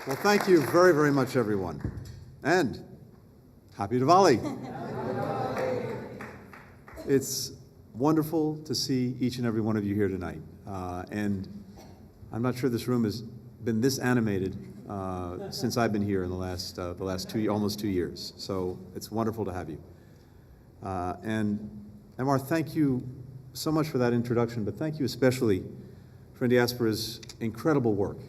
Well, thank you very, very much, everyone. And happy Diwali. It's wonderful to see each and every one of you here tonight. And I'm not sure this room has been this animated since I've been here in the last almost 2 years. So it's wonderful to have you. And Amar, thank you so much for that introduction, but thank you especially for Diaspora's incredible work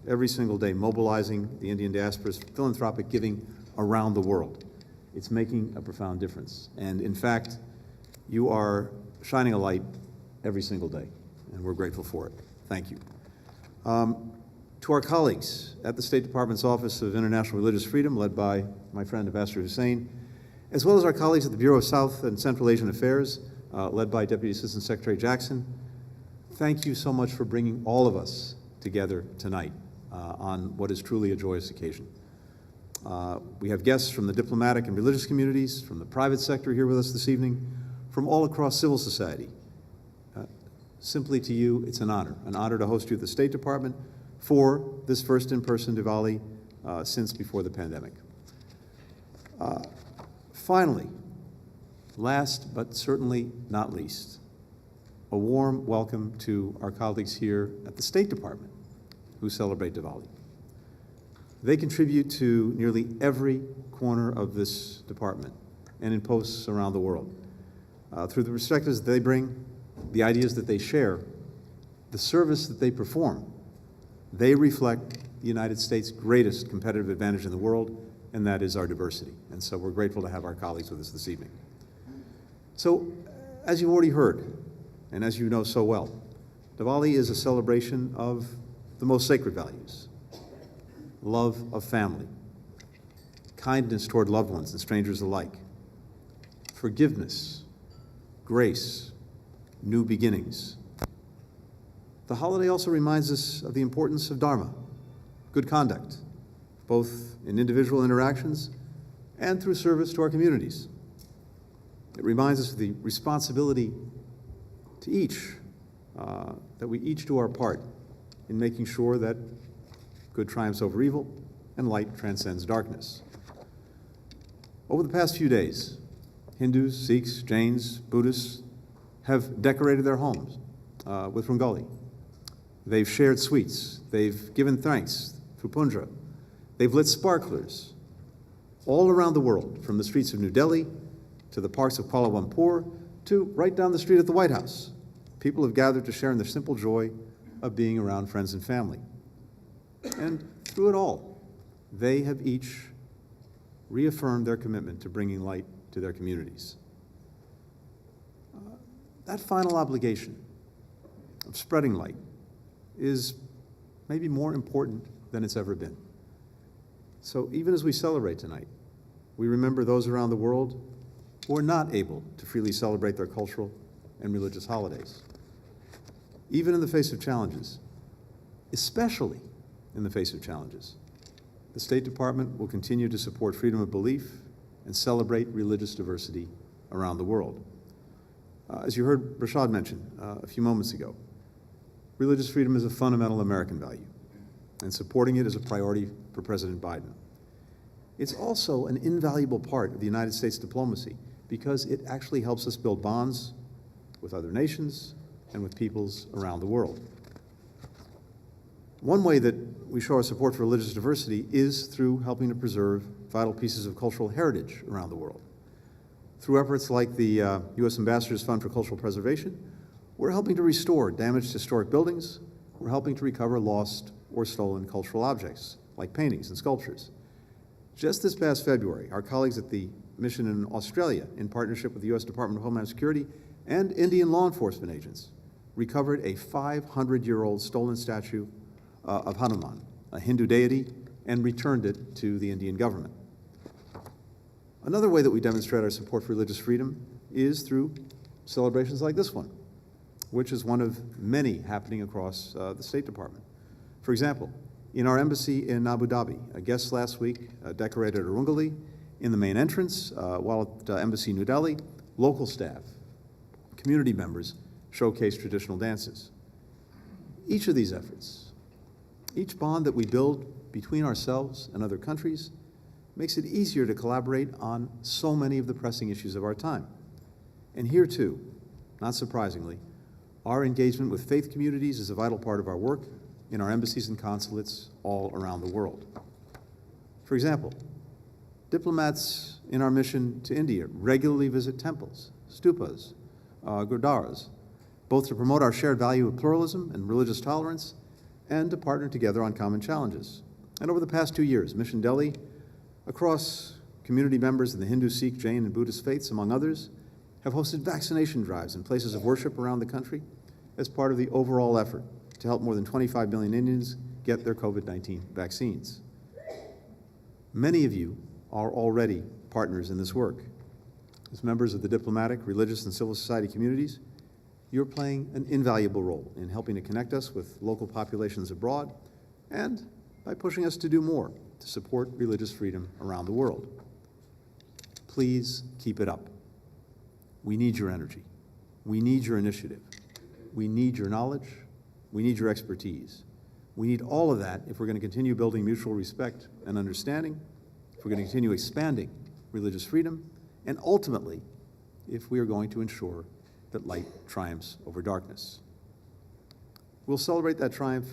every single day, mobilizing the Indian diaspora's philanthropic giving around the world. It's making a profound difference. And in fact, you are shining a light every single day, and we're grateful for it. Thank you. To our colleagues at the State Department's Office of International Religious Freedom, led by my friend Ambassador Hussain, as well as our colleagues at the Bureau of South and Central Asian Affairs, led by Deputy Assistant Secretary Jackson, thank you so much for bringing all of us together tonight on what is truly a joyous occasion. We have guests from the diplomatic and religious communities, from the private sector here with us this evening, from all across civil society. Simply to you, it's an honor to host you at the State Department for this first in-person Diwali since before the pandemic. Finally, last but certainly not least, a warm welcome to our colleagues here at the State Department who celebrate Diwali. They contribute to nearly every corner of this department and in posts around the world. Through the perspectives that they bring, the ideas that they share, the service that they perform, they reflect the United States' greatest competitive advantage in the world, and that is our diversity. And so we're grateful to have our colleagues with us this evening. So, as you've already heard, and as you know so well, Diwali is a celebration of the most sacred values: love of family, kindness toward loved ones and strangers alike, forgiveness, grace, new beginnings. The holiday also reminds us of the importance of Dharma, good conduct, both in individual interactions and through service to our communities. It reminds us of the responsibility to each, that we each do our part in making sure that good triumphs over evil and light transcends darkness. Over the past few days, Hindus, Sikhs, Jains, Buddhists have decorated their homes with Rangoli. They've shared sweets. They've given thanks through Punja. They've lit sparklers all around the world, from the streets of New Delhi to the parks of Kuala Lumpur to right down the street at the White House. People have gathered to share in the simple joy of being around friends and family. And through it all, they have each reaffirmed their commitment to bringing light to their communities. That final obligation of spreading light is maybe more important than it's ever been. So even as we celebrate tonight, we remember those around the world who are not able to freely celebrate their cultural and religious holidays. Even in the face of challenges, especially in the face of challenges, the State Department will continue to support freedom of belief and celebrate religious diversity around the world. As you heard Rashad mention a few moments ago, religious freedom is a fundamental American value, and supporting it is a priority for President Biden. It's also an invaluable part of the United States diplomacy because it actually helps us build bonds with other nations and with peoples around the world. One way that we show our support for religious diversity is through helping to preserve vital pieces of cultural heritage around the world. Through efforts like the U.S. Ambassador's Fund for Cultural Preservation, we're helping to restore damaged historic buildings. We're helping to recover lost or stolen cultural objects, like paintings and sculptures. Just this past February, our colleagues at the mission in Australia, in partnership with the U.S. Department of Homeland Security and Indian law enforcement agents, recovered a 500-year-old stolen statue of Hanuman, a Hindu deity, and returned it to the Indian government. Another way that we demonstrate our support for religious freedom is through celebrations like this one, which is one of many happening across the State Department. For example, in our embassy in Abu Dhabi, a guest last week decorated a Rangoli in the main entrance, while at Embassy New Delhi, local staff, community members showcased traditional dances. Each of these efforts Each bond that we build between ourselves and other countries makes it easier to collaborate on so many of the pressing issues of our time. And here too, not surprisingly, our engagement with faith communities is a vital part of our work in our embassies and consulates all around the world. For example, diplomats in our mission to India regularly visit temples, stupas, gurdwaras, both to promote our shared value of pluralism and religious tolerance and to partner together on common challenges. And over the past 2 years, Mission Delhi, across community members in the Hindu, Sikh, Jain, and Buddhist faiths, among others, have hosted vaccination drives in places of worship around the country as part of the overall effort to help more than 25 million Indians get their COVID-19 vaccines. Many of you are already partners in this work. As members of the diplomatic, religious, and civil society communities, you're playing an invaluable role in helping to connect us with local populations abroad and by pushing us to do more to support religious freedom around the world. Please keep it up. We need your energy. We need your initiative. We need your knowledge. We need your expertise. We need all of that if we're going to continue building mutual respect and understanding, if we're going to continue expanding religious freedom, and ultimately, if we are going to ensure that light triumphs over darkness. We'll celebrate that triumph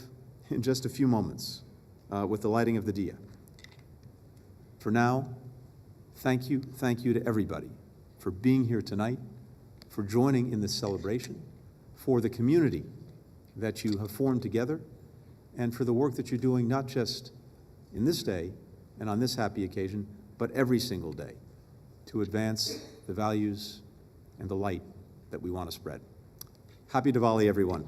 in just a few moments with the lighting of the diya. For now, thank you to everybody for being here tonight, for joining in this celebration, for the community that you have formed together, and for the work that you're doing not just in this day and on this happy occasion, but every single day to advance the values and the light that we want to spread. Happy Diwali, everyone.